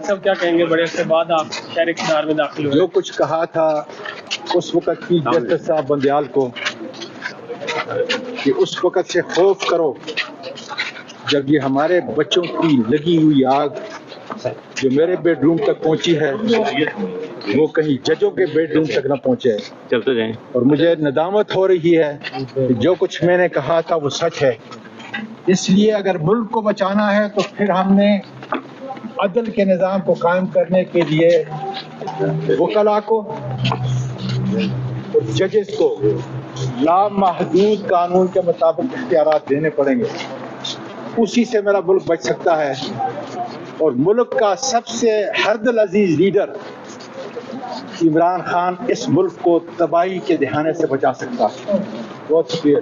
صاحب کیا کہیں گے؟ بڑے عرصے بعد آپ شہر اقتدار میں داخل ہوئے. جو کچھ کہا تھا اس وقت کی جسٹس صاحب بندیال کو کہ اس وقت سے خوف کرو جب یہ ہمارے بچوں کی لگی ہوئی آگ جو میرے بیڈ روم تک پہنچی ہے وہ کہیں ججوں کے بیڈ روم تک نہ پہنچے. چلتے جائیں. اور مجھے ندامت ہو رہی ہے کہ جو کچھ میں نے کہا تھا وہ سچ ہے. اس لیے اگر ملک کو بچانا ہے تو پھر ہم نے عدل کے نظام کو قائم کرنے کے لیے وکلاء کو اور ججز کو لامحدود قانون کے مطابق اختیارات دینے پڑیں گے. اسی سے میرا ملک بچ سکتا ہے اور ملک کا سب سے ہردل عزیز لیڈر عمران خان اس ملک کو تباہی کے دہانے سے بچا سکتا ہے. بہت شکریہ.